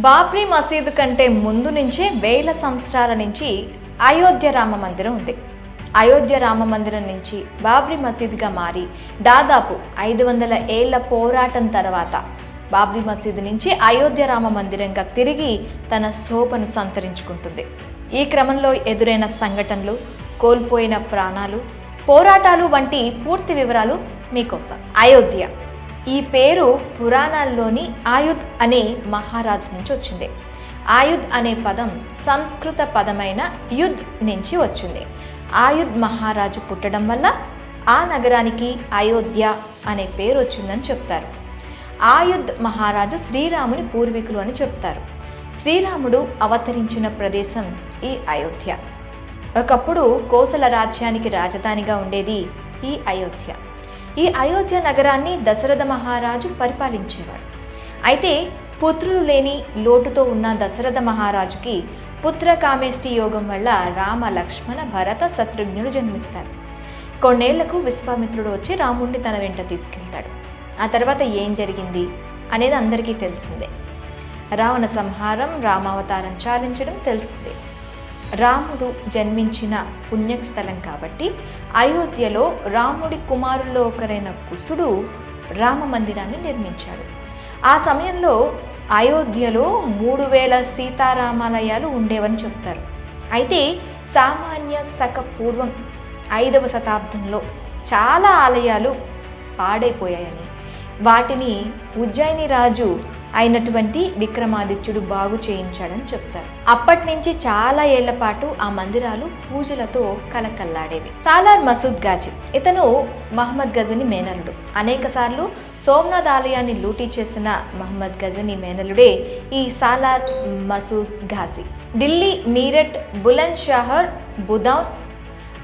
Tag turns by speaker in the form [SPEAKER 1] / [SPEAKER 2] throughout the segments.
[SPEAKER 1] బాబ్రీ మసీదు కంటే ముందు నుంచే వేల సంవత్సరాల నుంచి అయోధ్య రామ మందిరం ఉంది. అయోధ్య రామ మందిరం నుంచి బాబ్రీ మసీదుగా మారి దాదాపు 500 ఏళ్ల పోరాటం తర్వాత బాబ్రీ మసీదు నుంచి అయోధ్య రామ మందిరంగా తిరిగి తన శోభను సంతరించుకుంటుంది. ఈ క్రమంలో ఎదురైన సంఘటనలు, కోల్పోయిన ప్రాణాలు, పోరాటాలు వంటి పూర్తి వివరాలు మీకోసం. అయోధ్య ఈ పేరు పురాణాల్లోని ఆయుధ్ అనే మహారాజు నుంచి వచ్చింది. ఆయుధ్ అనే పదం సంస్కృత పదమైన యుద్ధ్ నుంచి వచ్చింది. ఆయుధ్ మహారాజు పుట్టడం వల్ల ఆ నగరానికి అయోధ్య అనే పేరు వచ్చిందని చెప్తారు. ఆయుధ్ మహారాజు శ్రీరాముని పూర్వీకులు అని చెప్తారు. శ్రీరాముడు అవతరించిన ప్రదేశం ఈ అయోధ్య. ఒకప్పుడు కోసల రాజ్యానికి రాజధానిగా ఉండేది ఈ అయోధ్య. ఈ అయోధ్య నగరాన్ని దశరథ మహారాజు పరిపాలించేవాడు. అయితే పుత్రులు లేని లోటుతో ఉన్న దశరథ మహారాజుకి పుత్రకామేష్టి యోగం వల్ల రామ, లక్ష్మణ, భరత, శత్రుఘ్నుడు జన్మిస్తారు. కొన్నేళ్లకు విశ్వామిత్రుడు వచ్చి రాముడిని తన వెంట తీసుకెళ్తాడు. ఆ తర్వాత ఏం జరిగింది అనేది అందరికీ తెలిసిందే. రావణ సంహారం, రామావతారం చాలించడం తెలిసిందే. రాముడు జన్మించిన పుణ్యస్థలం కాబట్టి అయోధ్యలో రాముడి కుమారుల్లో ఒకరైన కుశుడు రామ మందిరాన్ని నిర్మించాడు. ఆ సమయంలో అయోధ్యలో 3000 సీతారామాలయాలు ఉండేవని చెప్తారు. అయితే సామాన్య శక పూర్వం 5వ శతాబ్దంలో చాలా ఆలయాలు పాడైపోయాయని, వాటిని ఉజ్జయిని రాజు అయినటువంటి విక్రమాదిత్యుడు బాగు చేయించాడని చెప్తారు. అప్పటి నుంచి చాలా ఏళ్ల పాటు ఆ మందిరాలు పూజలతో కలకల్లాడేవి. సాలార్ మసూద్ ఘాజీ ఇతను మహమ్మద్ గజని మేనలుడు. అనేక సార్లు సోమనాథ్ ఆలయాన్ని లూటీ చేసిన మహమ్మద్ గజని మేనలుడే ఈ సాలార్ మసూద్ ఘాజీ. ఢిల్లీ, మీరట్, బులంద్ షహర్, బుదౌన్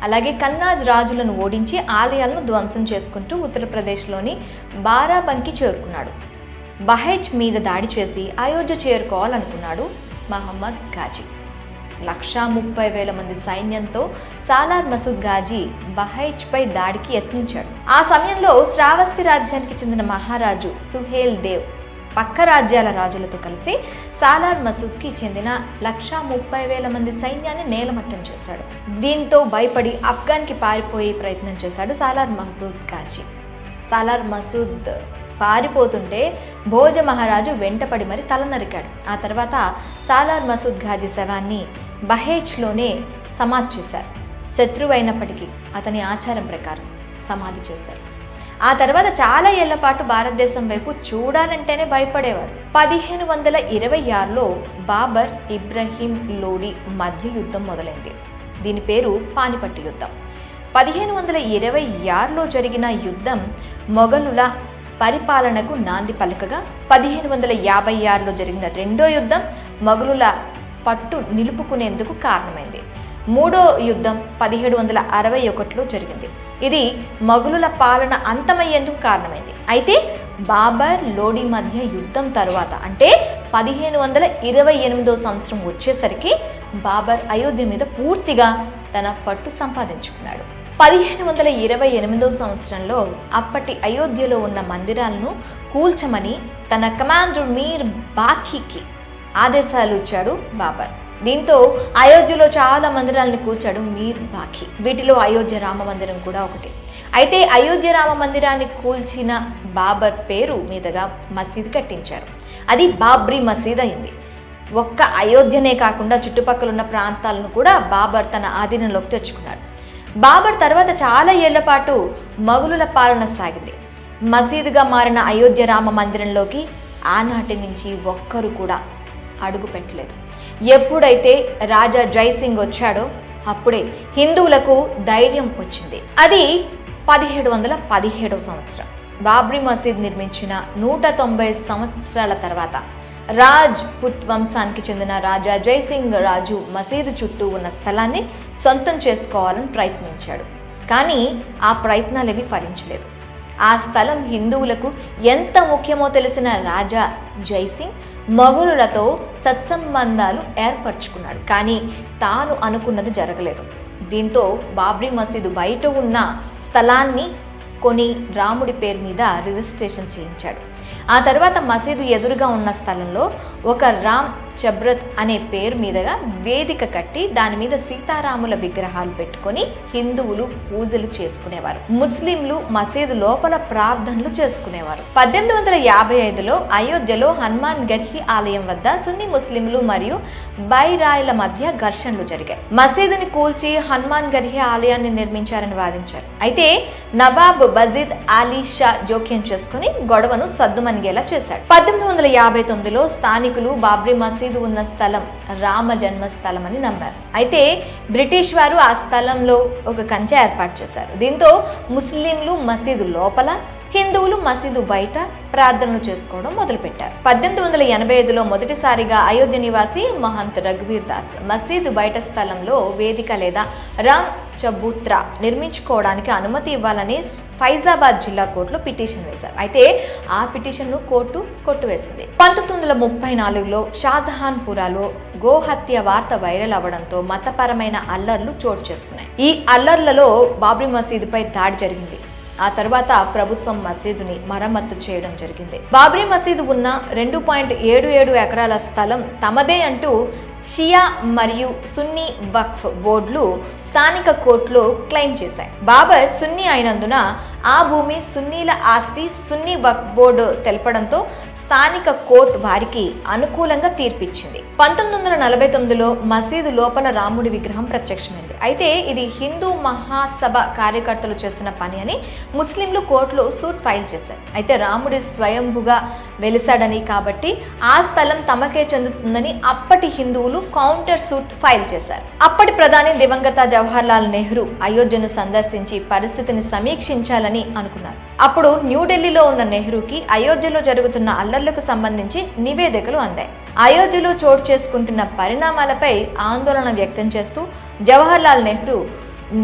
[SPEAKER 1] అలాగే కన్నాజ్ రాజులను ఓడించి ఆలయాలను ధ్వంసం చేసుకుంటూ ఉత్తరప్రదేశ్లోని బారాబంకి చేరుకున్నాడు. బహైజ్ మీద దాడి చేసి అయోధ్య చేరుకోవాలనుకున్నాడు మహమ్మద్ ఘాజీ. 130,000 మంది సైన్యంతో సాలార్ మసూద్ ఘాజీ బహైజ్పై దాడికి యత్నించాడు. ఆ సమయంలో శ్రావస్తి రాజ్యానికి చెందిన మహారాజు సుహేల్ దేవ్ పక్క రాజ్యాల రాజులతో కలిసి సాలార్ మసూద్కి చెందిన 130,000 మంది సైన్యాన్ని నేలమట్టం చేశాడు. దీంతో భయపడి ఆఫ్ఘన్కి పారిపోయే ప్రయత్నం చేశాడు సాలార్ మసూద్ ఘాజీ. సాలార్ మసూద్ పారిపోతుంటే భోజ మహారాజు వెంటపడి మరి తల నరికాడు. ఆ తర్వాత సాలార్ మసూద్ ఘాజీ శవాన్ని బహేజ్లోనే సమాధి చేశారు. శత్రువు అయినప్పటికీ అతని ఆచారం ప్రకారం సమాధి చేశారు. ఆ తర్వాత చాలా ఏళ్ల పాటు భారతదేశం వైపు చూడాలంటేనే భయపడేవారు. 1526లో బాబర్, ఇబ్రహీం లోడి మధ్య యుద్ధం మొదలైంది. దీని పేరు పానిపట్టు యుద్ధం. 1526లో జరిగిన యుద్ధం మొఘలుల పరిపాలనకు నాంది పలకగా 1556లో జరిగిన రెండో యుద్ధం మొఘలుల పట్టు నిలుపుకునేందుకు కారణమైంది. మూడో యుద్ధం 1761లో జరిగింది. ఇది మొఘలుల పాలన అంతమయ్యేందుకు కారణమైంది. అయితే బాబర్, లోడి మధ్య యుద్ధం తరువాత అంటే 1528వ సంవత్సరం వచ్చేసరికి బాబర్ అయోధ్య మీద పూర్తిగా తన పట్టు సంపాదించుకున్నాడు. 1528వ సంవత్సరంలో అప్పటి అయోధ్యలో ఉన్న మందిరాలను కూల్చమని తన కమాండర్ మీర్ బాఖీకి ఆదేశాలు ఇచ్చాడు బాబర్. దీంతో అయోధ్యలో చాలా మందిరాలను కూల్చాడు మీర్ బాఖీ. వీటిలో అయోధ్య రామ మందిరం కూడా ఒకటి. అయితే అయోధ్య రామ మందిరాన్ని కూల్చిన బాబర్ పేరు మీదుగా మసీదు కట్టించారు. అది బాబ్రీ మసీద్ అయింది. ఒక్క అయోధ్యనే కాకుండా చుట్టుపక్కల ఉన్న ప్రాంతాలను కూడా బాబర్ తన ఆధీనంలోకి తెచ్చుకున్నాడు. బాబర్ తర్వాత చాలా ఏళ్ల పాటు మొఘలుల పాలన సాగింది. మసీదుగా మారిన అయోధ్య రామ మందిరంలోకి ఆనాటి నుంచి ఒక్కరు కూడా అడుగు పెట్టలేదు. ఎప్పుడైతే రాజా జైసింగ్ వచ్చాడో అప్పుడే హిందువులకు ధైర్యం వచ్చింది. అది 1717వ సంవత్సరం. బాబ్రీ మసీద్ నిర్మించిన 190 సంవత్సరాల తర్వాత రాజ్పుత్ వంశానికి చెందిన రాజా జైసింగ్ రాజు మసీదు చుట్టూ ఉన్న స్థలాన్ని సొంతం చేసుకోవాలని ప్రయత్నించాడు. కానీ ఆ ప్రయత్నాలేవి ఫలించలేదు. ఆ స్థలం హిందువులకు ఎంత ముఖ్యమో తెలిసిన రాజా జైసింగ్ మొఘలులతో సత్సంబంధాలు ఏర్పరచుకున్నాడు. కానీ తాను అనుకున్నది జరగలేదు. దీంతో బాబ్రీ మసీదు బయట ఉన్న స్థలాన్ని కొని రాముడి పేరు మీద రిజిస్ట్రేషన్ చేయించాడు. ఆ తర్వాత మసీదు ఎదురుగా ఉన్న స్థలంలో ఒక రామ్ చబ్రత్ అనే పేరు మీదుగా వేదిక కట్టి దాని మీద సీతారాముల విగ్రహాలు పెట్టుకొని హిందువులు పూజలు చేసుకునేవారు. ముస్లింలు మసీదు లోపల ప్రార్థనలు చేసుకునేవారు. 1855లో అయోధ్యలో హనుమాన్ గర్హి ఆలయం వద్ద సున్నీ ముస్లింలు మరియు బైరాయిల మధ్య ఘర్షణలు జరిగాయి. మసీదుని కూల్చి హనుమాన్ గర్హి ఆలయాన్ని నిర్మించారని వాదించారు. అయితే నవాబ్ బజీద్ అలీ షా జోక్యం చేసుకుని గొడవను సద్దుమణిగేలా చేశాడు. 1859లో స్థానికులు బాబ్రీ మసీదు ఉన్న స్థలం రామ జన్మస్థలం అని నమ్మారు. అయితే బ్రిటిష్ వారు ఆ స్థలంలో ఒక కంచె ఏర్పాటు చేశారు. దీంతో ముస్లింలు మసీదు లోపల, హిందువులు మసీదు బయట ప్రార్థనలు చేసుకోవడం మొదలుపెట్టారు. 1885లో మొదటిసారిగా అయోధ్య నివాసి మహంత్ రఘువీర్ దాస్ మసీదు బయట స్థలంలో వేదిక లేదా రామ్ చబూత్రా నిర్మించుకోవడానికి అనుమతి ఇవ్వాలని ఫైజాబాద్ జిల్లా కోర్టులో పిటిషన్ వేశారు. అయితే ఆ పిటిషన్ను కోర్టు కొట్టివేసింది. 1934లో షాజహాన్పురాలో గోహత్య వార్త వైరల్ అవ్వడంతో మతపరమైన అల్లర్లు చోటు చేసుకున్నాయి. ఈ అల్లర్లలో బాబ్రీ మసీదుపై దాడి జరిగింది. ఆ తర్వాత ప్రభుత్వం మసీదుని మరమ్మత్తు చేయడం జరిగింది. బాబ్రీ మసీదు ఉన్న 2.77 ఎకరాల స్థలం తమదే అంటూ షియా మరియు సున్నీ వక్ఫ్ బోర్డులు స్థానిక కోర్టులో క్లెయిమ్ చేశాయి. బాబర్ సున్నీ అయినందున ఆ భూమి సున్నీల ఆస్తి సున్నీ వక్ఫ్ బోర్డు తెలపడంతో స్థానిక కోర్టు వారికి అనుకూలంగా తీర్పిచ్చింది. 1949లో మసీదు లోపల రాముడి విగ్రహం ప్రత్యక్షమైంది. అయితే ఇది హిందూ మహాసభ కార్యకర్తలు చేసిన పని అని ముస్లింలు కోర్టులో సూట్ ఫైల్ చేశారు. అయితే రాముడి స్వయంభుగా వెలిసాడని కాబట్టి ఆ స్థలం తమకే చెందుతుందని అప్పటి హిందువులు కౌంటర్ సూట్ ఫైల్ చేశారు. అప్పటి ప్రధాని దివంగత జవహర్లాల్ నెహ్రూ అయోధ్యను సందర్శించి పరిస్థితిని సమీక్షించాలని అనుకున్నారు. అప్పుడు న్యూఢిల్లీలో ఉన్న నెహ్రూకి అయోధ్యలో జరుగుతున్న అల్లర్లకు సంబంధించి నివేదికలు అందాయి. అయోధ్యలో చోటు చేసుకుంటున్న పరిణామాలపై ఆందోళన వ్యక్తం చేస్తూ జవహర్లాల్ నెహ్రూ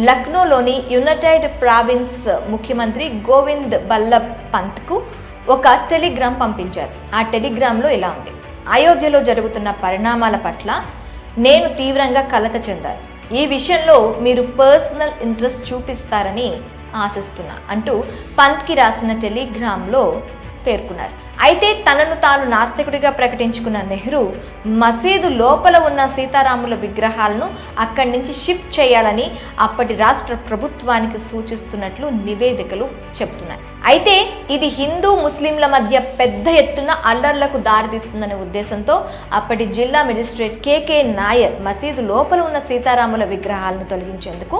[SPEAKER 1] లక్నోలోని యునైటెడ్ ప్రావిన్స్ ముఖ్యమంత్రి గోవింద్ బల్లభ్ పంత్కు ఒక టెలిగ్రామ్ పంపించారు. ఆ టెలిగ్రామ్లో ఇలా ఉంది: అయోధ్యలో జరుగుతున్న పరిణామాల పట్ల నేను తీవ్రంగా కలత చెందాను. ఈ విషయంలో మీరు పర్సనల్ ఇంట్రెస్ట్ చూపిస్తారని ఆశిస్తున్నా అంటూ పంత్కి రాసిన టెలిగ్రామ్లో పేర్కొన్నారు. అయితే తనను తాను నాస్తికుడిగా ప్రకటించుకున్న నెహ్రూ మసీదు లోపల ఉన్న సీతారాముల విగ్రహాలను అక్కడి నుంచి షిఫ్ట్ చేయాలని అప్పటి రాష్ట్ర ప్రభుత్వానికి సూచిస్తున్నట్లు నివేదికలు చెబుతున్నాయి. అయితే ఇది హిందూ ముస్లింల మధ్య పెద్ద ఎత్తున అల్లర్లకు దారితీస్తుందనే ఉద్దేశంతో అప్పటి జిల్లా మెజిస్ట్రేట్ కేకే నాయర్ మసీదు లోపల ఉన్న సీతారాముల విగ్రహాలను తొలగించేందుకు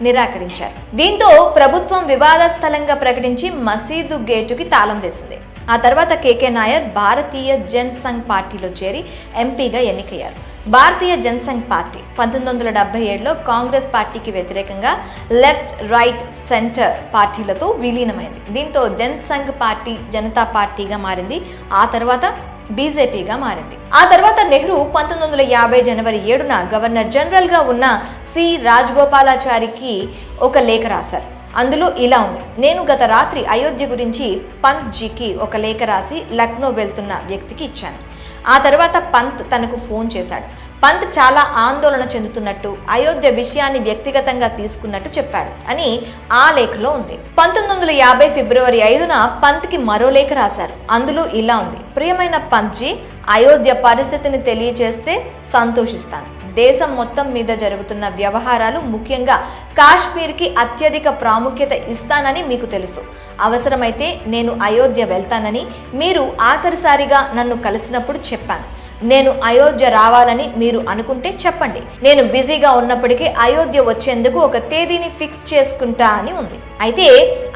[SPEAKER 1] నిరాకరించారు. దీంతో ప్రభుత్వం వివాదాస్పదంగా ప్రకటించి మసీదు గేటుకి తాళం వేసింది. ఆ తర్వాత కేకే నాయర్ భారతీయ జన్ సంఘ్ పార్టీలో చేరి ఎంపీగా ఎన్నికయ్యారు. భారతీయ జన్ సంఘ్ పార్టీ 1977లో కాంగ్రెస్ పార్టీకి వ్యతిరేకంగా లెఫ్ట్, రైట్, సెంటర్ పార్టీలతో విలీనమైంది. దీంతో జన్ సంఘ్ పార్టీ జనతా పార్టీగా మారింది. ఆ తర్వాత బీజేపీగా మారింది. ఆ తర్వాత నెహ్రూ 1950 జనవరి 7న గవర్నర్ జనరల్గా ఉన్న సి రాజగోపాలాచారికి ఒక లేఖ రాశారు. అందులో ఇలా ఉంది: నేను గత రాత్రి అయోధ్య గురించి పంత్ జీకి ఒక లేఖ రాసి లక్నో వెళ్తున్న వ్యక్తికి ఇచ్చాను. ఆ తర్వాత పంత్ తనకు ఫోన్ చేశాడు. పంత్ చాలా ఆందోళన చెందుతున్నట్టు, అయోధ్య విషయాన్ని వ్యక్తిగతంగా తీసుకున్నట్టు చెప్పాడు అని ఆ లేఖలో ఉంది. 1950 ఫిబ్రవరి 5న పంత్కి మరో లేఖ రాశారు. అందులో ఇలా ఉంది: ప్రియమైన పంత్జీ, అయోధ్య పరిస్థితిని తెలియజేస్తే సంతోషిస్తాను. దేశం మొత్తం మీద జరుగుతున్న వ్యవహారాలు, ముఖ్యంగా కాశ్మీర్కి అత్యధిక ప్రాముఖ్యత ఇస్తానని మీకు తెలుసు. అవసరమైతే నేను అయోధ్య వెళ్తానని మీరు ఆఖరిసారిగా నన్ను కలిసినప్పుడు చెప్పాను. నేను అయోధ్య రావాలని మీరు అనుకుంటే చెప్పండి. నేను బిజీగా ఉన్నప్పటికీ అయోధ్య వచ్చేందుకు ఒక తేదీని ఫిక్స్ చేసుకుంటా అని ఉంది. అయితే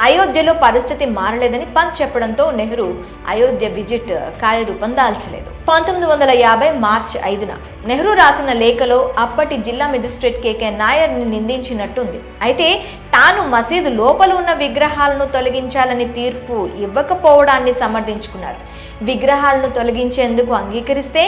[SPEAKER 1] అయోధ్యలో పరిస్థితి మారలేదని పంత్ చెప్పడంతో నెహ్రూ అయోధ్య విజిట్ కార్యరూపం దాల్చలేదు. 1950 మార్చి 5న నెహ్రూ రాసిన లేఖలో అప్పటి జిల్లా మెజిస్ట్రేట్ కేకే నాయర్ని నిందించినట్టుంది. అయితే తాను మసీదు లోపల ఉన్న విగ్రహాలను తొలగించాలని తీర్పు ఇవ్వకపోవడాన్ని సమర్థించుకున్నారు. విగ్రహాలను తొలగించేందుకు అంగీకరిస్తే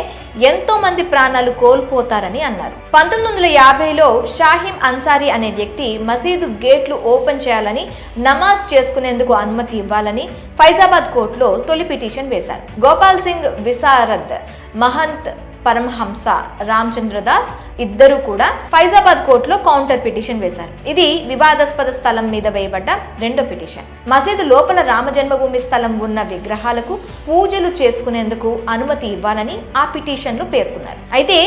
[SPEAKER 1] ఎంతో మంది ప్రాణాలు కోల్పోతారని అన్నారు. 1950లో షాహిం అన్సారీ అనే వ్యక్తి మసీదు గేట్లు ఓపెన్ చేయాలని, నమాజ్ చేసుకునేందుకు అనుమతి ఇవ్వాలని ఫైజాబాద్ కోర్టులో తొలి పిటిషన్ వేశారు. గోపాల్ సింగ్ విశారద్ మహంత్ పరమహంస రామచంద్ర దాస్ ఇద్దరు కూడా ఫైజాబాద్ కోర్టులో కౌంటర్ పిటిషన్ వేశారు. ఇది వివాదాస్పద స్థలం మీద వేయబడ్డ రెండో పిటిషన్. మసీదు లోపల రామ జన్మభూమి స్థలం ఉన్న విగ్రహాలకు పూజలు చేసుకునేందుకు అనుమతి ఇవ్వాలని ఆ పిటిషన్ లో పేర్కొన్నారు. అయితే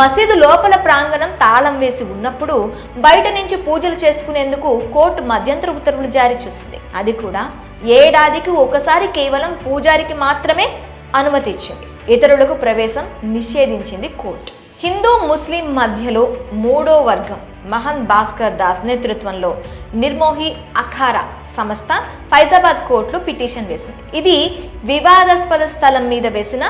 [SPEAKER 1] మసీదు లోపల ప్రాంగణం తాళం వేసి ఉన్నప్పుడు బయట నుంచి పూజలు చేసుకునేందుకు కోర్టు మధ్యంతర ఉత్తర్వులు జారీ చేసింది. అది కూడా ఏడాదికి ఒకసారి కేవలం పూజారికి మాత్రమే అనుమతి ఇచ్చింది. ఇతరులకు ప్రవేశం నిషేధించింది కోర్టు. హిందూ ముస్లిం మధ్యలో మూడో వర్గం మహంత్ భాస్కర్ దాస్ నేతృత్వంలో నిర్మోహి అఖారా సంస్థ ఫైజాబాద్ కోర్టులో పిటిషన్ వేసింది. ఇది వివాదాస్పద స్థలం మీద వేసిన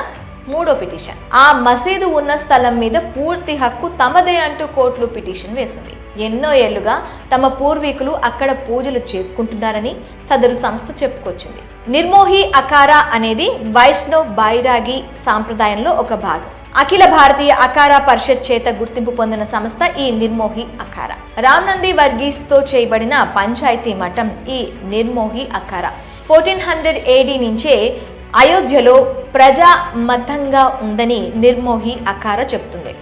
[SPEAKER 1] మూడో పిటిషన్. ఆ మసీదు ఉన్న స్థలం మీద పూర్తి హక్కు తమదే అంటూ కోర్టులో పిటిషన్ వేసింది. ఎన్నో ఏళ్లుగా తమ పూర్వీకులు అక్కడ పూజలు చేసుకుంటున్నారని సదరు సంస్థ చెప్పుకొచ్చింది. నిర్మోహి అఖారా అనేది వైష్ణవ్ బైరాగి సాంప్రదాయంలో ఒక భాగం. అఖిల భారతీయ అఖారా పరిషత్ చేత గుర్తింపు పొందిన సంస్థ ఈ నిర్మోహి అఖారా. రామ్నంది వర్గీస్తో చేయబడిన పంచాయతీ మఠం ఈ నిర్మోహి అఖారా 1400 AD నుంచే అయోధ్యలో ప్రజా మతంగా ఉందని నిర్మోహి అఖారా చెప్తుంది.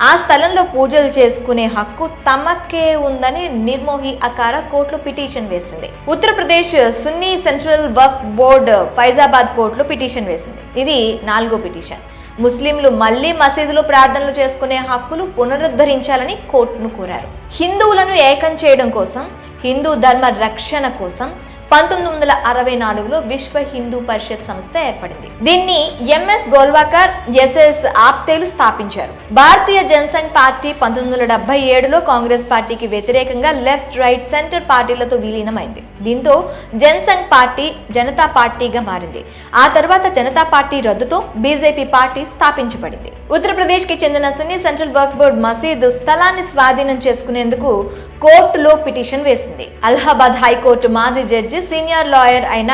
[SPEAKER 1] ఆ స్థలంలో పూజలు చేసుకునే హక్కు తమకే ఉందని నిర్మోహి అఖారా కోర్టులో పిటిషన్ వేసింది. ఉత్తరప్రదేశ్ సున్నీ సెంట్రల్ వక్ఫ్ బోర్డు ఫైజాబాద్ కోర్టులో పిటిషన్ వేసింది. ఇది 4వ పిటిషన్. ముస్లింలు మళ్లీ మసీదులో ప్రార్థనలు చేసుకునే హక్కులు పునరుద్ధరించాలని కోర్టును కోరారు. హిందువులను ఏకం చేయడం కోసం, హిందూ ధర్మ రక్షణ కోసం 1964లో విశ్వ హిందూ పరిషత్ సంస్థ ఏర్పడింది. దీన్ని ఎంఎస్ గోల్వాకర్, ఎస్ఎస్ ఆప్తేలు స్థాపించారు. భారతీయ జనసంఘ్ పార్టీ 1977లో కాంగ్రెస్ పార్టీకి వ్యతిరేకంగా లెఫ్ట్, రైట్, సెంటర్ పార్టీలతో విలీనమైంది. దీంతో జనసంఘ్ పార్టీ జనతా పార్టీగా మారింది. ఆ తర్వాత జనతా పార్టీ రద్దుతో బీజేపీ పార్టీ స్థాపించబడింది. ఉత్తరప్రదేశ్ కి చెందిన సున్నీ సెంట్రల్ వక్ఫ్ బోర్డు మసీదు స్థలాన్ని స్వాధీనం చేసుకునేందుకు కోర్టులో పిటిషన్ వేసింది. అలహాబాద్ హైకోర్టు మాజీ జడ్జి, సీనియర్ లాయర్ అయిన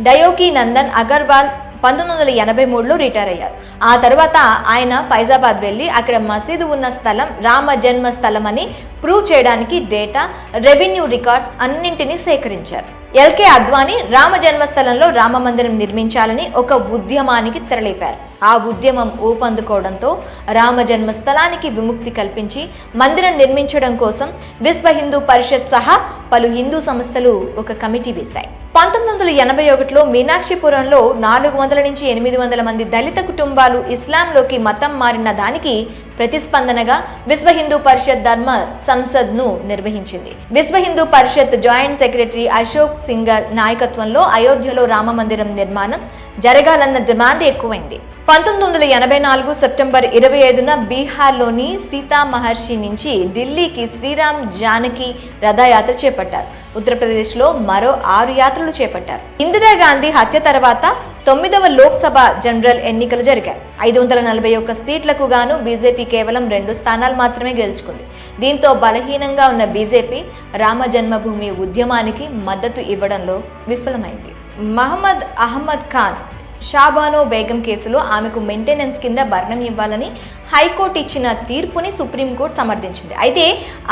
[SPEAKER 1] డయోకి నందన్ అగర్వాల్ 1983లో రిటైర్ అయ్యారు. ఆ తర్వాత ఆయన ఫైజాబాద్ వెళ్లి అక్కడ మసీదు ఉన్న స్థలం రామ జన్మ స్థలం అని ప్రూవ్ చేయడానికి డేటా, రెవెన్యూ రికార్డ్స్ అన్నింటినీ సేకరించారు. ఎల్కే అద్వానీ రామ జన్మస్థలంలో రామ మందిరం నిర్మించాలని ఒక ఉద్యమానికి తెరలేపారు. ఆ ఉద్యమం ఊపందుకోవడంతో రామ జన్మస్థలానికి విముక్తి కల్పించి మందిరం నిర్మించడం కోసం విశ్వ హిందూ పరిషత్ సహా పలు హిందూ సంస్థలు ఒక కమిటీ వేశాయి. 1981లో మీనాక్షిపురంలో 400 నుంచి 800 మంది దళిత కుటుంబాలు ఇస్లాంలోకి మతం మారిన దానికి ప్రతిస్పందనగా విశ్వ హిందూ పరిషత్ ధర్మ సంసద్ ను నిర్వహించింది. విశ్వ హిందూ పరిషత్ జాయింట్ సెక్రటరీ అశోక్ సింగర్ నాయకత్వంలో అయోధ్యలో రామ మందిరం నిర్మాణం జరగాలన్న డిమాండ్ ఎక్కువైంది. 1984 సెప్టెంబర్ 25న బీహార్లోని సీతా మహర్షి నుంచి ఢిల్లీకి శ్రీరామ్ జానకి రథయాత్ర చేపట్టారు. ఉత్తరప్రదేశ్లో మరో 6 యాత్రలు చేపట్టారు. ఇందిరాగాంధీ హత్య తర్వాత 9వ లోక్సభ జనరల్ ఎన్నికలు జరిగాయి. 541 సీట్లకు గాను బీజేపీ కేవలం 2 స్థానాలు మాత్రమే గెలుచుకుంది. దీంతో బలహీనంగా ఉన్న బీజేపీ రామ జన్మభూమి ఉద్యమానికి మద్దతు ఇవ్వడంలో విఫలమైంది. మహమ్మద్ అహ్మద్ ఖాన్ షాబానో బేగం కేసులో ఆమెకు మెయింటెనెన్స్ కింద భరణం ఇవ్వాలని హైకోర్టు ఇచ్చిన తీర్పుని సుప్రీంకోర్టు సమర్థించింది. అయితే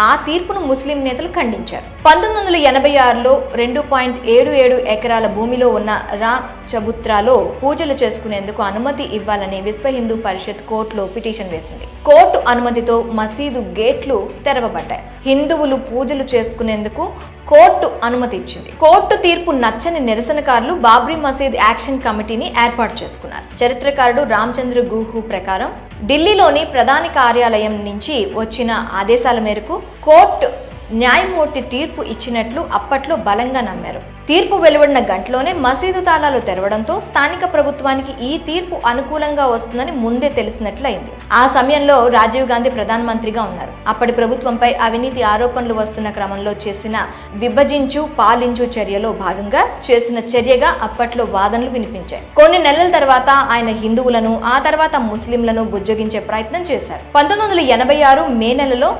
[SPEAKER 1] ఆ తీర్పును ముస్లిం నేతలు ఖండించారు. 1986లో 2.77 ఎకరాల భూమిలో ఉన్న రామ్ చబుత్రాలో పూజలు చేసుకునేందుకు అనుమతి ఇవ్వాలని విశ్వ హిందూ పరిషత్ కోర్టులో పిటిషన్ వేసింది. కోర్టు అనుమతితో మసీదు గేట్లు తెరవబడ్డాయి. హిందువులు పూజలు చేసుకునేందుకు కోర్టు అనుమతి ఇచ్చింది. కోర్టు తీర్పు నచ్చని నిరసనకారులు బాబ్రీ మసీద్ యాక్షన్ కమిటీని ఏర్పాటు చేసుకున్నారు. చరిత్రకారుడు రామచంద్ర గుహు ప్రకారం ఢిల్లీలోని ప్రధాని కార్యాలయం నుంచి వచ్చిన ఆదేశాల మేరకు కోర్టు న్యాయమూర్తి తీర్పు ఇచ్చినట్లు అప్పట్లో బలంగా నమ్మారు. తీర్పు వెలువడిన గంటలోనే మసీదు తాళాలు తెరవడంతో స్థానిక ప్రభుత్వానికి ఈ తీర్పు అనుకూలంగా వస్తుందని ముందే తెలిసినట్లయింది. ఆ సమయంలో రాజీవ్ గాంధీ ప్రధానమంత్రిగా ఉన్నారు. అప్పటి ప్రభుత్వంపై అవినీతి ఆరోపణలు వస్తున్న క్రమంలో చేసిన విభజించు పాలించు చర్యలో భాగంగా చేసిన చర్యగా అప్పట్లో వాదనలు వినిపించాయి. కొన్ని నెలల తర్వాత ఆయన హిందువులను, ఆ తర్వాత ముస్లింలను బుజ్జగించే ప్రయత్నం చేశారు. 1986 మే నెలలో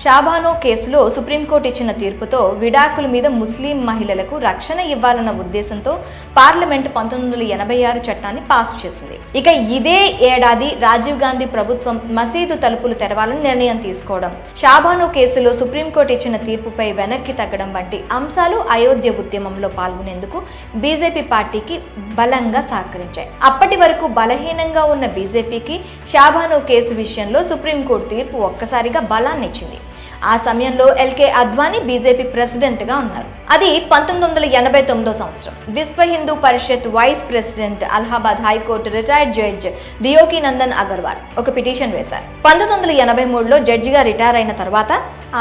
[SPEAKER 1] షాబానో కేసులో సుప్రీంకోర్టు ఇచ్చిన తీర్పుతో విడాకుల మీద ముస్లిం మహిళలకు రక్షణ ఇవ్వాలన్న ఉద్దేశంతో పార్లమెంట్ 1986 చట్టాన్ని పాస్ చేసింది. ఇక ఇదే ఏడాది రాజీవ్ గాంధీ ప్రభుత్వం మసీదు తలుపులు తెరవాలని నిర్ణయం తీసుకోవడం, షాబానో కేసులో సుప్రీంకోర్టు ఇచ్చిన తీర్పుపై వెనక్కి తగ్గడం వంటి అంశాలు అయోధ్య ఉద్యమంలో పాల్గొనేందుకు బీజేపీ పార్టీకి బలంగా సహకరించాయి. అప్పటి వరకు బలహీనంగా ఉన్న బీజేపీకి షాబానో కేసు విషయంలో సుప్రీంకోర్టు తీర్పు ఒక్కసారిగా బలాన్నిచ్చింది. ఆ సమయంలో ఎల్కే అద్వానీ బీజేపీ ప్రెసిడెంట్గా ఉన్నారు. అది 1989 సంవత్సరం. Vishwa Hindu Parishad vice president, Allahabad high court retired judge Deoki Nandan Agarwal ఒక పిటిషన్ వేశారు. 1983లో జడ్జిగా రిటైర్ అయిన తర్వాత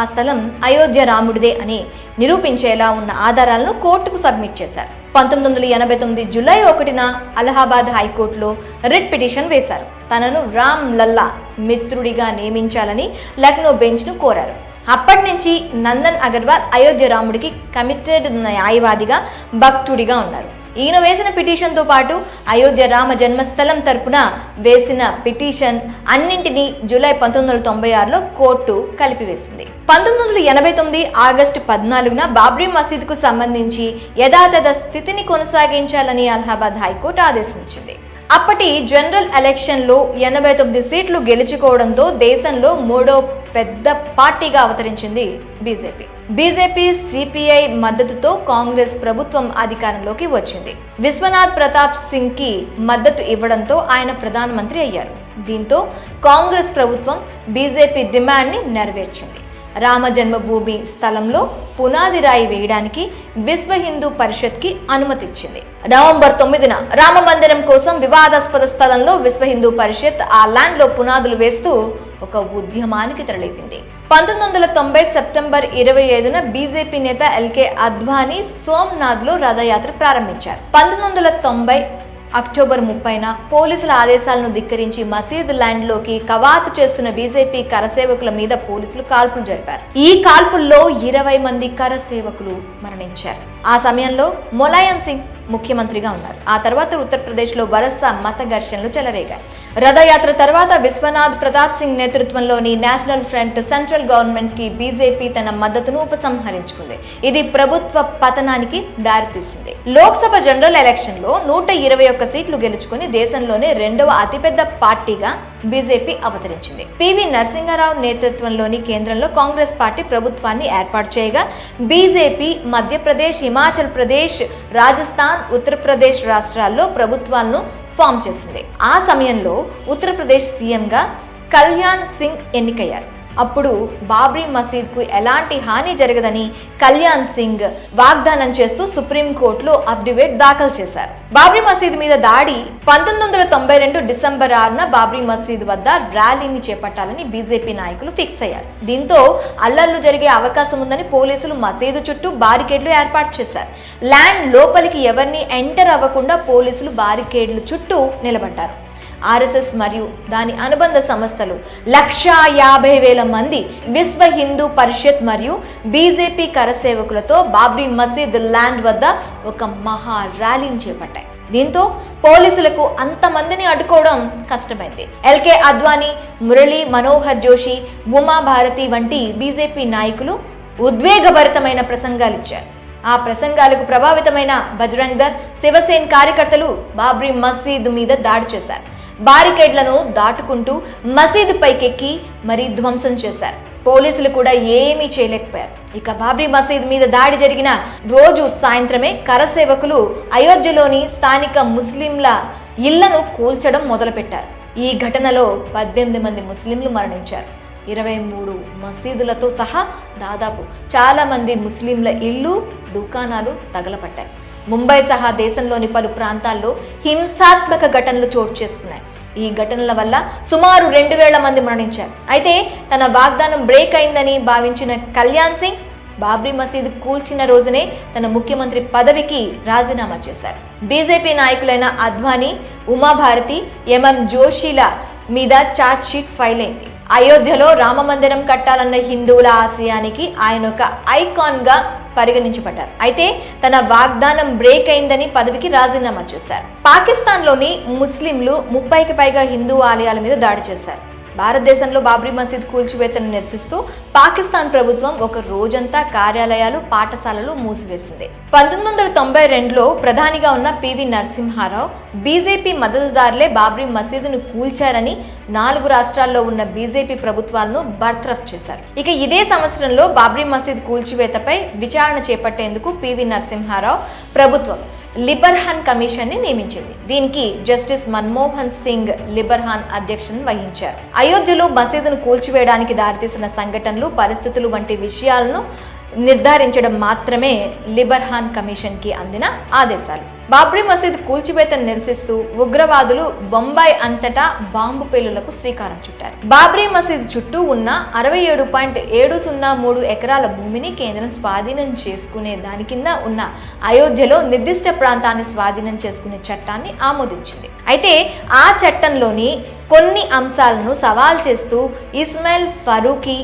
[SPEAKER 1] ఆ స్థలం అయోధ్య రాముడిదే అని నిరూపించేలా ఉన్న ఆధారాలను కోర్టుకు సబ్మిట్ చేశారు. 1989 జూలై 1న అలహాబాద్ హైకోర్టులో రిట్ పిటిషన్ వేశారు. తనను రామ్ లల్లా మిత్రుడిగా నియమించాలని లక్నో బెంచ్ను కోరారు. అప్పటి నుంచి నందన్ అగర్వాల్ అయోధ్య రాముడికి కమిటెడ్ న్యాయవాదిగా, భక్తుడిగా ఉన్నారు. ఈయన వేసిన పిటిషన్తో పాటు అయోధ్య రామ జన్మస్థలం తరపున వేసిన పిటిషన్ అన్నింటినీ జూలై 1996లో కోర్టు కలిపివేసింది. 1989 ఆగస్టు 14న బాబ్రీ మసీద్కు సంబంధించి యథాతథ స్థితిని కొనసాగించాలని అలహాబాద్ హైకోర్టు ఆదేశించింది. అప్పటి జనరల్ ఎలక్షన్లో 89 సీట్లు గెలుచుకోవడంతో దేశంలో మూడో పెద్ద పార్టీగా అవతరించింది బీజేపీ. సిపిఐ మద్దతుతో కాంగ్రెస్ ప్రభుత్వం అధికారంలోకి వచ్చింది. విశ్వనాథ్ ప్రతాప్ సింగ్ కి మద్దతు ఇవ్వడంతో ఆయన ప్రధానమంత్రి అయ్యారు. దీంతో కాంగ్రెస్ ప్రభుత్వం బీజేపీ డిమాండ్ని నెరవేర్చింది. రామ జన్మభూమి స్థలంలో పునాది రాయి వేయడానికి విశ్వ హిందూ పరిషత్కి అనుమతిచ్చింది. నవంబర్ 9న రామ మందిరం కోసం వివాదాస్పద స్థలంలో విశ్వ హిందూ పరిషత్ ఆ ల్యాండ్లో పునాదులు వేస్తూ ఒక ఉద్యమానికి తెరలేపింది. 1990 సెప్టెంబర్ 25న బీజేపీ నేత ఎల్కే అద్వానీ సోమనాథ్లో రథయాత్ర ప్రారంభించారు. 1990 అక్టోబర్ 30న పోలీసుల ఆదేశాలను ధిక్కరించి మసీద్ ల్యాండ్లోకి కవాతు చేస్తున్న బీజేపీ కరసేవకుల మీద పోలీసులు కాల్పులు జరిపారు. ఈ కాల్పుల్లో 20 మంది కరసేవకులు మరణించారు. ఆ సమయంలో ములాయం సింగ్ ముఖ్యమంత్రిగా ఉన్నారు. ఆ తర్వాత ఉత్తరప్రదేశ్లో వరుస మత ఘర్షణలు చెలరేగాయి. రథయాత్ర తర్వాత విశ్వనాథ్ ప్రతాప్ సింగ్ నేతృత్వంలోని నేషనల్ ఫ్రంట్ సెంట్రల్ గవర్నమెంట్ కి బీజేపీ తన మద్దతును ఉపసంహరించుకుంది. ఇది ప్రభుత్వ పతనానికి దారితీసింది. లోక్సభ జనరల్ ఎలక్షన్ లో 121 సీట్లు గెలుచుకుని దేశంలోనే రెండవ అతిపెద్ద పార్టీగా బీజేపీ అవతరించింది. పివి నరసింహారావు నేతృత్వంలోని కేంద్రంలో కాంగ్రెస్ పార్టీ ప్రభుత్వాన్ని ఏర్పాటు చేయగా బీజేపీ మధ్యప్రదేశ్, హిమాచల్ ప్రదేశ్, రాజస్థాన్, ఉత్తరప్రదేశ్ రాష్ట్రాల్లో ప్రభుత్వాలను ఫామ్ చేసింది. ఆ సమయంలో ఉత్తరప్రదేశ్ సీఎంగా కళ్యాణ్ సింగ్ ఎన్నికయ్యారు. అప్పుడు బాబ్రీ మసీద్కు ఎలాంటి హాని జరగదని కళ్యాణ్ సింగ్ వాగ్దానం చేస్తూ సుప్రీంకోర్టులో అఫిడవిట్ దాఖలు చేశారు. బాబ్రీ మసీద్ మీద దాడి 1992 డిసెంబర్ 6న బాబ్రీ మసీద్ వద్ద ర్యాలీని చేపట్టాలని బీజేపీ నాయకులు ఫిక్స్ అయ్యారు. దీంతో అల్లర్లు జరిగే అవకాశం ఉందని పోలీసులు మసీదు చుట్టూ బారికేడ్లు ఏర్పాటు చేశారు. ల్యాండ్ లోపలికి ఎవరిని ఎంటర్ అవ్వకుండా పోలీసులు బారికేడ్లు చుట్టూ నిలబడ్డారు. ఆర్ఎస్ఎస్ మరియు దాని అనుబంధ సంస్థలు 150,000 మంది విశ్వ హిందూ పరిషత్ మరియు బీజేపీ కరసేవకులతో బాబ్రీ మసీద్ ల్యాండ్ వద్ద ఒక మహా ర్యాలీని చేపట్టాయి. దీంతో పోలీసులకు అంతమందిని అడ్డుకోవడం కష్టమైంది. ఎల్కే అద్వానీ, మురళీ మనోహర్ జోషి, ఉమా భారతి వంటి బీజేపీ నాయకులు ఉద్వేగభరితమైన ప్రసంగాలు ఇచ్చారు. ఆ ప్రసంగాలకు ప్రభావితమైన బజరంగ్ దళ్, శివసేన కార్యకర్తలు బాబ్రీ మసీద్ మీద దాడి చేశారు. బారికేడ్లను దాటుకుంటూ మసీదు పైకెక్కి మరీ ధ్వంసం చేశారు. పోలీసులు కూడా ఏమీ చేయలేకపోయారు. ఇక బాబ్రీ మసీద్ మీద దాడి జరిగిన రోజు సాయంత్రమే కరసేవకులు అయోధ్యలోని స్థానిక ముస్లింల ఇళ్లను కూల్చడం మొదలుపెట్టారు. ఈ ఘటనలో 18 మంది ముస్లింలు మరణించారు. 23 మసీదులతో సహా దాదాపు చాలా మంది ముస్లింల ఇళ్ళు, దుకాణాలు తగలపట్టాయి. ముంబై సహా దేశంలోని పలు ప్రాంతాల్లో హింసాత్మక ఘటనలు చోటు చేసుకున్నాయి. ఈ ఘటనల వల్ల సుమారు 2,000 మంది మరణించారు. అయితే తన వాగ్దానం బ్రేక్ అయిందని భావించిన కళ్యాణ్ సింగ్ బాబ్రీ మసీద్ కూల్చిన రోజునే తన ముఖ్యమంత్రి పదవికి రాజీనామా చేశారు. బీజేపీ నాయకులైన అద్వానీ, ఉమాభారతి, ఎంఎం జోషిల మీద ఛార్జ్ షీట్ ఫైల్ అయింది. అయోధ్యలో రామ మందిరం కట్టాలన్న హిందువుల ఆశయానికి ఆయన ఒక ఐకాన్ గా పరిగణించబడ్డారు. అయితే తన వాగ్దానం బ్రేక్ అయిందని పదవికి రాజీనామా చేశారు. పాకిస్తాన్లోని ముస్లింలు 30కి పైగా హిందూ ఆలయాల మీద దాడి చేశారు. భారతదేశంలో బాబ్రీ మసీద్ కూల్చివేతను నిరసిస్తూ పాకిస్తాన్ ప్రభుత్వం ఒక రోజంతా కార్యాలయాలు, పాఠశాలలు మూసివేసింది. 1992లో ప్రధానిగా ఉన్న పివి నరసింహారావు బీజేపీ మద్దతుదారులే బాబ్రీ మసీదును కూల్చారని 4 రాష్ట్రాల్లో ఉన్న బీజేపీ ప్రభుత్వాలను బర్తరఫ్ చేశారు. ఇక ఇదే సంవత్సరంలో బాబ్రీ మసీద్ కూల్చివేతపై విచారణ చేపట్టేందుకు పివి నరసింహారావు ప్రభుత్వం లిబర్హాన్ కమిషన్ ని నియమించింది. దీనికి జస్టిస్ మన్మోహన్ సింగ్ లిబర్హాన్ అధ్యక్షతన వహించారు. అయోధ్యలో మసీదును కూల్చివేయడానికి దారితీసిన సంఘటనలు, పరిస్థితులు వంటి విషయాలను నిర్ధారించడం మాత్రమే లిబర్హాన్ కమిషన్ కి అందిన ఆదేశాలు. బాబ్రీ మసీద్ కూల్చివేతను నిరసిస్తూ ఉగ్రవాదులు బొంబాయి అంతటా బాంబు పేలులకు శ్రీకారం చుట్టారు. బాబ్రీ మసీద్ చుట్టూ ఉన్న 67.703 ఎకరాల భూమిని కేంద్రం స్వాధీనం చేసుకునే దాని కింద ఉన్న అయోధ్యలో నిర్దిష్ట ప్రాంతాన్ని స్వాధీనం చేసుకునే చట్టాన్ని ఆమోదించింది. అయితే ఆ చట్టంలోని కొన్ని అంశాలను సవాల్ చేస్తూ ఇస్మాయిల్ ఫరూకీ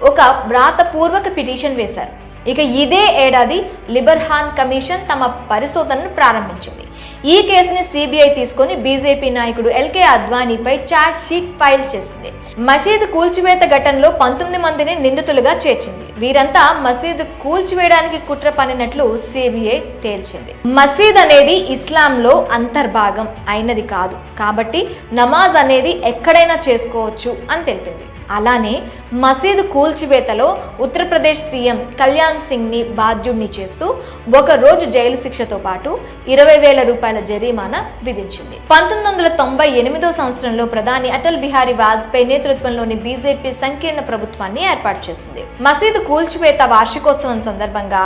[SPEAKER 1] ఒక వ్రాతపూర్వక పిటిషన్ వేశారు. ఇక ఇదే ఏడాది లిబర్హాన్ కమిషన్ తమ పరిశోధనను ప్రారంభించింది. ఈ కేసుని సిబిఐ తీసుకొని బీజేపీ నాయకుడు ఎల్కే అద్వానీపై ఛార్జ్ షీట్ ఫైల్ చేసింది. మసీదు కూల్చివేత ఘటనలో 19 మందిని నిందితులుగా చేర్చింది. వీరంతా మసీదు కూల్చివేయడానికి కుట్ర పన్నినట్లు సిబిఐ తేల్చింది. మసీద్ అనేది ఇస్లాంలో అంతర్భాగం అయినది కాదు, కాబట్టి నమాజ్ అనేది ఎక్కడైనా చేసుకోవచ్చు అని తెలిపింది. అలానే మసీదు కూల్చివేతలో ఉత్తరప్రదేశ్ సీఎం కళ్యాణ్ సింగ్ ని బాధ్యుడిని చేస్తూ 1 రోజు జైలు శిక్షతో పాటు 20,000 రూపాయల జరిమానా విధించింది. 1998 సంవత్సరంలో ప్రధాని అటల్ బిహారీ వాజ్పేయి నేతృత్వంలోని బీజేపీ సంకీర్ణ ప్రభుత్వాన్ని ఏర్పాటు చేసింది. మసీదు కూల్చివేత వార్షికోత్సవం సందర్భంగా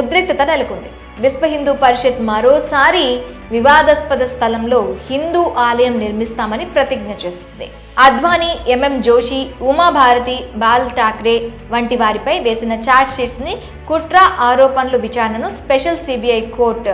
[SPEAKER 1] ఉద్రిక్తత నెలకొంది. విశ్వ హిందూ పరిషత్ మరోసారి వివాదాస్పద స్థలంలో హిందూ ఆలయం నిర్మిస్తామని ప్రతిజ్ఞ చేస్తుంది. అద్వానీ, ఎంఎం జోషి, ఉమాభారతి, బాల్ ఠాక్రే వంటి వారిపై వేసిన ఛార్జ్ షీట్స్ ని కుట్ర ఆరోపణలు విచారణను స్పెషల్ సిబిఐ కోర్టు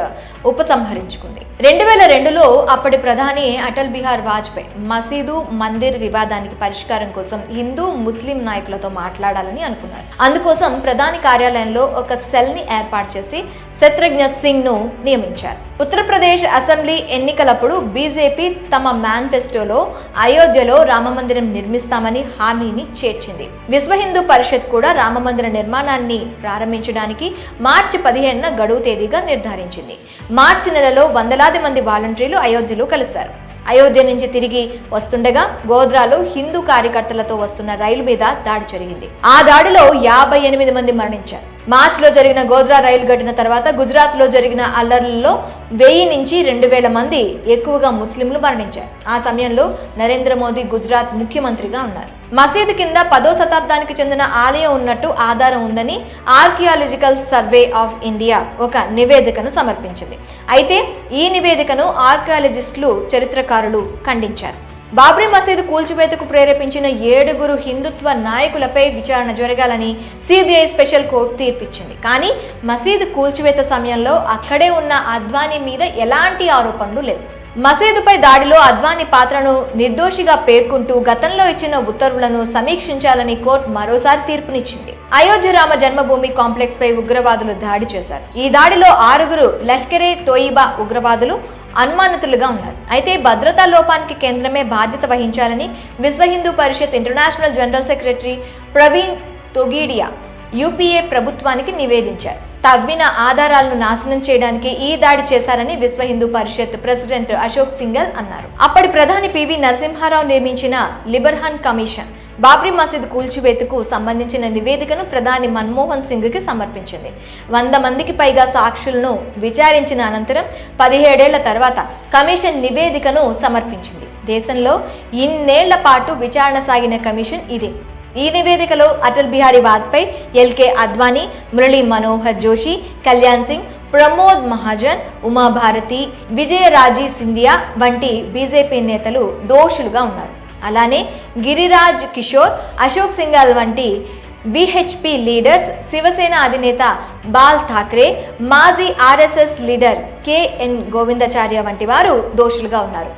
[SPEAKER 1] ఉపసంహరించుకుంది. 2002లో అప్పటి ప్రధాని అటల్ బిహారీ వాజ్పేయి మసీదు, మందిర్ వివాదానికి పరిష్కారం కోసం హిందూ, ముస్లిం నాయకులతో మాట్లాడాలని అనుకున్నారు. అందుకోసం ప్రధాని కార్యాలయంలో ఒక సెల్ ని ఏర్పాటు చేసి శత్రుఘ్న సింగ్ ను నియమించారు. ఉత్తరప్రదేశ్ అసెంబ్లీ ఎన్నికలప్పుడు బీజేపీ తమ మేనిఫెస్టోలో అయోధ్యలో రామమందిరం నిర్మిస్తామని హామీని చేర్చింది. విశ్వ హిందూ పరిషత్ కూడా రామమందిర నిర్మాణాన్ని ప్రారంభించడానికి మార్చి 15న గడువు తేదీగా నిర్ధారించింది. మార్చి నెలలో వందలాది మంది వాలంటీర్లు అయోధ్యలో కలిశారు. అయోధ్య నుంచి తిరిగి వస్తుండగా గోధ్రాలో హిందూ కార్యకర్తలతో వస్తున్న రైలు మీద దాడి జరిగింది. ఆ దాడిలో 58 మంది మరణించారు. మార్చిలో జరిగిన గోధ్రా రైలు ఘటన తర్వాత గుజరాత్ లో జరిగిన అల్లర్లలో 1000 నుంచి 2000 మంది ఎక్కువగా ముస్లింలు మరణించారు. ఆ సమయంలో నరేంద్ర మోదీ గుజరాత్ ముఖ్యమంత్రిగా ఉన్నారు. మసీదు కింద 10వ శతాబ్దానికి చెందిన ఆలయం ఉన్నట్టు ఆధారం ఉందని ఆర్కియాలజికల్ సర్వే ఆఫ్ ఇండియా ఒక నివేదికను సమర్పించింది. అయితే ఈ నివేదికను ఆర్కియాలజిస్టులు, చరిత్రకారులు ఖండించారు. బాబ్రీ మసీదు కూల్చివేతకు ప్రేరేపించిన 7 హిందుత్వ నాయకులపై విచారణ జరగాలని సిబిఐ స్పెషల్ కోర్టు తీర్పిచ్చింది. కానీ మసీదు కూల్చివేత సమయంలో అక్కడే ఉన్న అద్వానీ మీద ఎలాంటి ఆరోపణలు లేవు. మసీదుపై దాడిలో అద్వానీ పాత్రను నిర్దోషిగా పేర్కొంటూ గతంలో ఇచ్చిన ఉత్తర్వులను సమీక్షించాలని కోర్టు మరోసారి తీర్పునిచ్చింది. అయోధ్య రామ జన్మభూమి కాంప్లెక్స్ పై ఉగ్రవాదులు దాడి చేశారు. ఈ దాడిలో 6 లష్కరే తోయిబా ఉగ్రవాదులు అనుమానితులుగా ఉన్నారు. అయితే భద్రతా లోపానికి కేంద్రమే బాధ్యత వహించాలని Vishwa Hindu Parishad international general secretary Praveen Togadia UPA ప్రభుత్వానికి నివేదించారు. తవ్విన ఆధారాలను నాశనం చేయడానికి ఈ దాడి చేశారని విశ్వ హిందూ పరిషత్ ప్రెసిడెంట్ అశోక్ సింఘల్ అన్నారు. అప్పటి ప్రధాని పివి నరసింహారావు నియమించిన లిబర్హాన్ కమిషన్ బాబ్రీ మసీద్ కూల్చివేతకు సంబంధించిన నివేదికను ప్రధాని మన్మోహన్ సింగ్ కి సమర్పించింది. 100 మందికి పైగా సాక్షులను విచారించిన అనంతరం 17 ఏళ్ల తర్వాత కమిషన్ నివేదికను సమర్పించింది. దేశంలో ఇన్నేళ్ల పాటు విచారణ సాగిన కమిషన్ ఇదే. ఈ నివేదికలో అటల్ బిహారీ వాజ్పేయి, ఎల్కే అద్వానీ, మురళీ మనోహర్ జోషి, కళ్యాణ్ సింగ్, ప్రమోద్ మహాజన్, ఉమాభారతి, విజయరాజీ సింధియా వంటి బీజేపీ నేతలు దోషులుగా ఉన్నారు. అలానే గిరిరాజ్ కిషోర్, అశోక్ సింఘాల్ వంటి విహెచ్పి లీడర్స్, శివసేన అధినేత బాల్ ఠాక్రే, మాజీ ఆర్ఎస్ఎస్ లీడర్ కెఎన్ గోవిందాచార్య వంటి వారు దోషులుగా ఉన్నారు.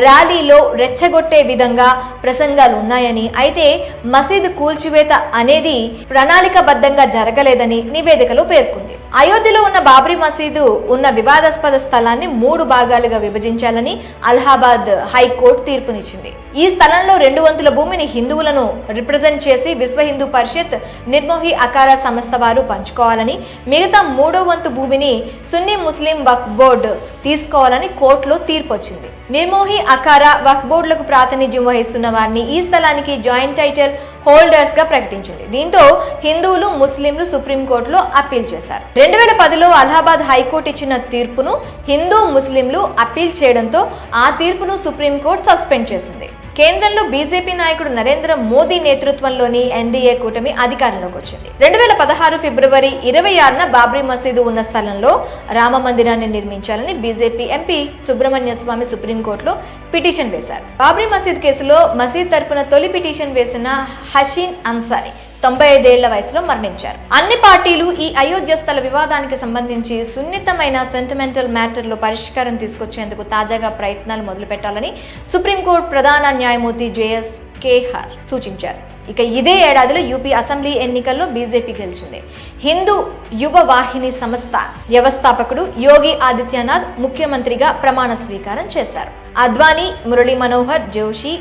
[SPEAKER 1] ర్యాలీలో రెచ్చగొట్టే విధంగా ప్రసంగాలు ఉన్నాయని, అయితే మసీదు కూల్చివేత అనేది ప్రణాళికాబద్ధంగా జరగలేదని నివేదికలో పేర్కొంది. అయోధ్యలో ఉన్న బాబ్రీ మసీదు ఉన్న వివాదాస్పద స్థలాన్ని 3 భాగాలుగా విభజించాలని అలహాబాద్ హైకోర్టు తీర్పునిచ్చింది. ఈ స్థలంలో 2 వంతుల భూమిని హిందువులను రిప్రజెంట్ చేసి విశ్వ హిందూ పరిషత్, నిర్మోహి అఖారా సంస్థ వారు పంచుకోవాలని, మిగతా 3వ వంతు భూమిని సున్నీ ముస్లిం వక్ఫ్ బోర్డు తీసుకోవాలని కోర్టులో తీర్పు వచ్చింది. నిర్మోహి అఖారా వక్ఫ్ బోర్డులకు ప్రాతినిధ్యం వహిస్తున్న వారిని ఈ స్థలానికి జాయింట్ టైటిల్ హోల్డర్స్ గా ప్రకటించింది. దీంతో హిందువులు, ముస్లింలు సుప్రీంకోర్టులో అప్పీల్ చేశారు. 2010లో అలహాబాద్ హైకోర్టు ఇచ్చిన తీర్పును హిందూ, ముస్లింలు అప్పీల్ చేయడంతో ఆ తీర్పును సుప్రీంకోర్టు సస్పెండ్ చేసింది. కేంద్రంలో బీజేపీ నాయకుడు నరేంద్ర మోదీ నేతృత్వంలోని ఎన్డీఏ కూటమి అధికారంలోకి వచ్చింది. 2016 ఫిబ్రవరి 26న బాబ్రీ మసీదు ఉన్న స్థలంలో రామ మందిరాన్ని నిర్మించాలని బీజేపీ ఎంపీ సుబ్రహ్మణ్య స్వామి సుప్రీంకోర్టులో పిటిషన్ వేశారు. బాబ్రీ మసీద్ కేసులో మసీద్ తరపున తొలి పిటిషన్ వేసిన హసీన్ అన్సారీ 95 ఏళ్ల వయసులో మరణించారు. అన్ని పార్టీలు ఈ అయోధ్య స్థల వివాదానికి సంబంధించి సున్నితమైన సెంటిమెంటల్ మ్యాటర్లో పరిష్కారం తీసుకొచ్చేందుకు తాజాగా ప్రయత్నాలు మొదలుపెట్టాలని సుప్రీంకోర్టు ప్రధాన న్యాయమూర్తి జేఎస్ కేహార్ సూచించారు. ఇక ఇదే ఏడాదిలో యూపీ అసెంబ్లీ ఎన్నికల్లో బీజేపీ గెలిచింది. హిందూ యువ వాహిని సంస్థ వ్యవస్థాపకుడు యోగి ఆదిత్యనాథ్ ముఖ్యమంత్రిగా ప్రమాణ స్వీకారం చేశారు. అద్వానీ, మురళీ మనోహర్ జోషి,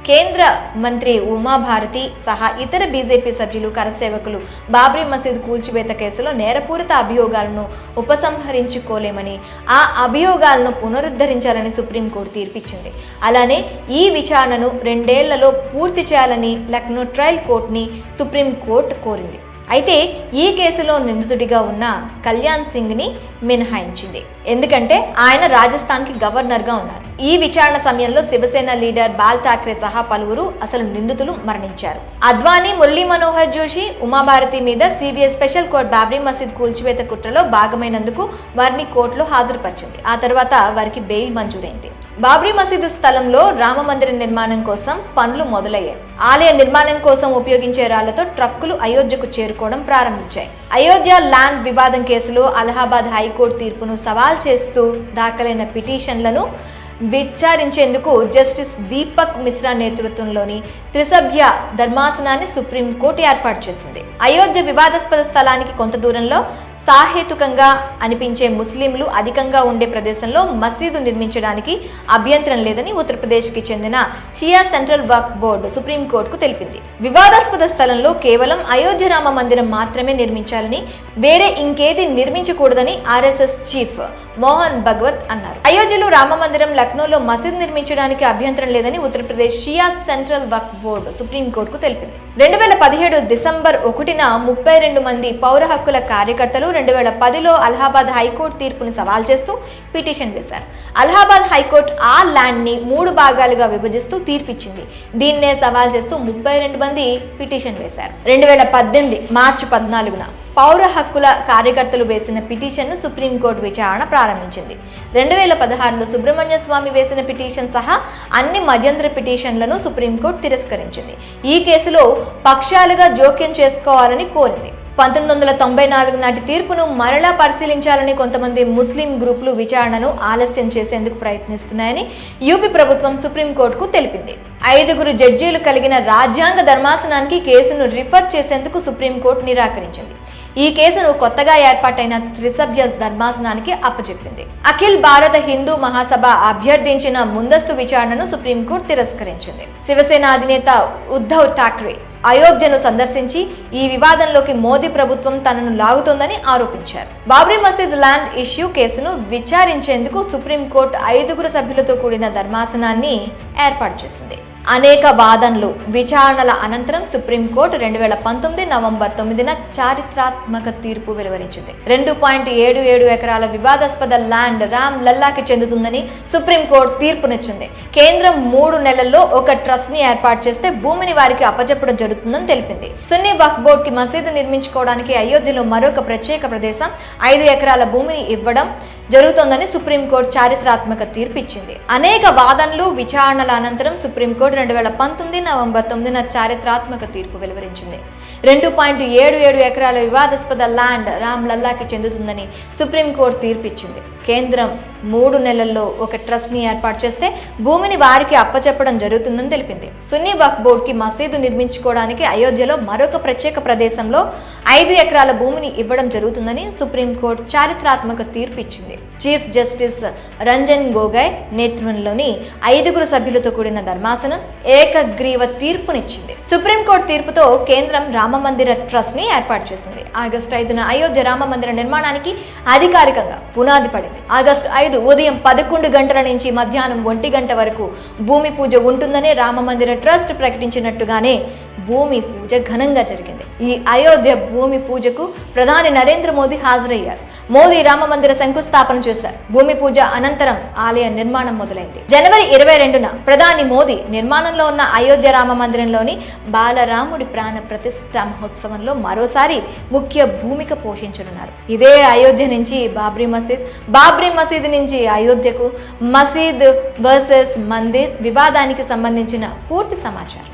[SPEAKER 1] కేంద్ర మంత్రి ఉమాభారతి సహా ఇతర బీజేపీ సభ్యులు, కరసేవకులు బాబ్రీ మసీద్ కూల్చివేత కేసులో నేరపూరిత అభియోగాలను ఉపసంహరించుకోలేమని, ఆ అభియోగాలను పునరుద్ధరించాలని సుప్రీంకోర్టు తీర్పిచ్చింది. అలానే ఈ విచారణను 2 ఏళ్లలో పూర్తి చేయాలని లక్నో ట్రయల్ కోర్టుని సుప్రీంకోర్టు కోరింది. అయితే ఈ కేసులో నిందితుడిగా ఉన్న కళ్యాణ్ సింగ్ ని మినహాయించింది. ఎందుకంటే ఆయన రాజస్థాన్ కి గవర్నర్ గా ఉన్నారు. ఈ విచారణ సమయంలో శివసేన లీడర్ బాల్ ఠాక్రే సహా పలువురు అసలు నిందితులు మరణించారు. అద్వానీ, మురళీ మనోహర్ జోషి, ఉమాభారతి మీద సిబిఐ స్పెషల్ కోర్టు బాబ్రీ మసీద్ కూల్చివేత కుట్రలో భాగమైనందుకు వారిని కోర్టులో హాజరుపరిచింది. ఆ తర్వాత వారికి బెయిల్ మంజూరైంది. బాబ్రీ మసీదు స్థలంలో రామ మందిర నిర్మాణం కోసం పనులు మొదలయ్యాయి. ఆలయ నిర్మాణం కోసం ఉపయోగించే రాళ్లతో ట్రక్కులు అయోధ్యకు చేరుకోవడం ప్రారంభించాయి. అయోధ్య ల్యాండ్ వివాదం కేసులో అలహాబాద్ హైకోర్టు తీర్పును సవాల్ చేస్తూ దాఖలైన పిటిషన్లను విచారించేందుకు జస్టిస్ దీపక్ మిశ్రా నేతృత్వంలోని త్రిసభ్య ధర్మాసనాన్ని సుప్రీంకోర్టు ఏర్పాటు చేసింది. అయోధ్య వివాదాస్పద స్థలానికి కొంత దూరంలో సాహేతుకంగా అనిపించే ముస్లింలు అధికంగా ఉండే ప్రదేశంలో మసీదు నిర్మించడానికి అభ్యంతరం లేదని ఉత్తరప్రదేశ్కి చెందిన షియా సెంట్రల్ వక్ఫ్ బోర్డు సుప్రీంకోర్టుకు తెలిపింది. వివాదాస్పద స్థలంలో కేవలం అయోధ్య రామ మందిరం మాత్రమే నిర్మించాలని, వేరే ఇంకేది నిర్మించకూడదని ఆర్ఎస్ఎస్ చీఫ్ మోహన్ భగవత్ అన్నారు. అయోధ్యలో రామ మందిరం, లక్నోలో మసీద్ నిర్మించడానికి అభ్యంతరం లేదని ఉత్తరప్రదేశ్ షియా సెంట్రల్ వక్ఫ్ బోర్డు సుప్రీంకోర్టుకు తెలిపింది. 2017 డిసెంబర్ 1న 32 మంది పౌర హక్కుల కార్యకర్తలు 2010లో అలహాబాద్ హైకోర్టు తీర్పుని సవాల్ చేస్తూ పిటిషన్ వేశారు. అలహాబాద్ హైకోర్టు ఆ ల్యాండ్ ని 3 భాగాలుగా విభజిస్తూ తీర్పిచ్చింది. దీన్నే సవాల్ చేస్తూ 32 మంది పిటిషన్ వేశారు. 2018 మార్చి 14న పౌర హక్కుల కార్యకర్తలు వేసిన పిటిషన్ను సుప్రీంకోర్టు విచారణ ప్రారంభించింది. 2016లో సుబ్రహ్మణ్య స్వామి వేసిన పిటిషన్ సహా అన్ని మధ్యంతర పిటిషన్లను సుప్రీంకోర్టు తిరస్కరించింది. ఈ కేసులో పక్షాలుగా జోక్యం చేసుకోవాలని కోరింది. 1994 నాటి తీర్పును మరలా పరిశీలించాలని కొంతమంది ముస్లిం గ్రూపులు విచారణను ఆలస్యం చేసేందుకు ప్రయత్నిస్తున్నాయని యూపీ ప్రభుత్వం సుప్రీంకోర్టుకు తెలిపింది. 5 జడ్జీలు కలిగిన రాజ్యాంగ ధర్మాసనానికి కేసును రిఫర్ చేసేందుకు సుప్రీంకోర్టు నిరాకరించింది. ఈ కేసును కొత్తగా ఏర్పాటైన త్రిసభ్య ధర్మాసనానికి అప్పచెప్పింది. అఖిల్ భారత హిందూ మహాసభ అభ్యర్థించిన ముందస్తు విచారణను సుప్రీంకోర్టు తిరస్కరించింది. శివసేన అధినేత ఉద్ధవ్ ఠాక్రే అయోధ్యను సందర్శించి ఈ వివాదంలోకి మోదీ ప్రభుత్వం తనను లాగుతోందని ఆరోపించారు. బాబ్రీ మసీద్ ల్యాండ్ ఇష్యూ కేసును విచారించేందుకు సుప్రీంకోర్టు 5 సభ్యులతో కూడిన ధర్మాసనాన్ని ఏర్పాటు చేసింది. అనేక వాదనలు, విచారణల అనంతరం సుప్రీంకోర్టు 2019 నవంబర్ 9న చారిత్రాత్మక తీర్పు వెలువరించింది. 2.77 ఎకరాల వివాదాస్పద ల్యాండ్ రామ్ లల్లాకి చెందుతుందని సుప్రీంకోర్టు తీర్పునిచ్చింది. కేంద్రం 3 నెలల్లో ఒక ట్రస్ట్ ని ఏర్పాటు చేస్తే భూమిని వారికి అప్పచెప్పడం జరుగుతుందని తెలిపింది. సున్నీ వక్ఫ్ బోర్డ్ కి మసీదు నిర్మించుకోవడానికి అయోధ్యలో మరొక ప్రత్యేక ప్రదేశం 5 ఎకరాల భూమిని ఇవ్వడం జరుగుతోందని సుప్రీంకోర్టు చారిత్రాత్మక తీర్పు ఇచ్చింది. అనేక వాదనలు విచారణల అనంతరం సుప్రీంకోర్టు 2019 నవంబర్ 9న చారిత్రాత్మక తీర్పు వెలువరించింది. 2.77 ఎకరాల వివాదాస్పద ల్యాండ్ రామ్ లల్లాకి చెందుతుందని సుప్రీంకోర్టు తీర్పు ఇచ్చింది. కేంద్రం 3 నెలల్లో ఒక ట్రస్ట్ ని ఏర్పాటు చేస్తే భూమిని వారికి అప్పచెప్పడం జరుగుతుందని తెలిపింది. సున్నీ వక్ఫ్ బోర్డుకి మసీదు నిర్మించుకోవడానికి అయోధ్యలో మరొక ప్రత్యేక ప్రదేశంలో 5 ఎకరాల భూమిని ఇవ్వడం జరుగుతుందని సుప్రీంకోర్టు చారిత్రాత్మక తీర్పు ఇచ్చింది. చీఫ్ జస్టిస్ రంజన్ గొగోయ్ నేతృత్వంలోని 5 సభ్యులతో కూడిన ధర్మాసనం ఏకగ్రీవ తీర్పునిచ్చింది. సుప్రీంకోర్టు తీర్పుతో కేంద్రం రామమందిర ట్రస్ట్ ని ఏర్పాటు చేసింది. ఆగస్టు 5న అయోధ్య రామమందిర నిర్మాణానికి అధికారికంగా పునాది పడింది. ఆగస్టు 5 ఉదయం 11 గంటల నుంచి మధ్యాహ్నం 1 గంట వరకు భూమి పూజ ఉంటుందని రామమందిర ట్రస్ట్ ప్రకటించినట్టుగానే భూమి పూజ ఘనంగా జరిగింది. ఈ అయోధ్య భూమి పూజకు ప్రధాని నరేంద్ర మోదీ హాజరయ్యారు. మోదీ రామమందిర శంకుస్థాపన చేశారు. భూమి పూజ అనంతరం ఆలయ నిర్మాణం మొదలైంది. జనవరి 22న ప్రధాని మోదీ నిర్మాణంలో ఉన్న అయోధ్య రామ మందిరంలోని బాలరాముడి ప్రాణ ప్రతిష్ఠ మహోత్సవంలో మరోసారి ముఖ్య భూమిక పోషించనున్నారు. ఇదే అయోధ్య నుంచి బాబ్రీ మసీద్ నుంచి అయోధ్యకు మసీద్ వర్సెస్ మందిర్ వివాదానికి సంబంధించిన పూర్తి సమాచారం.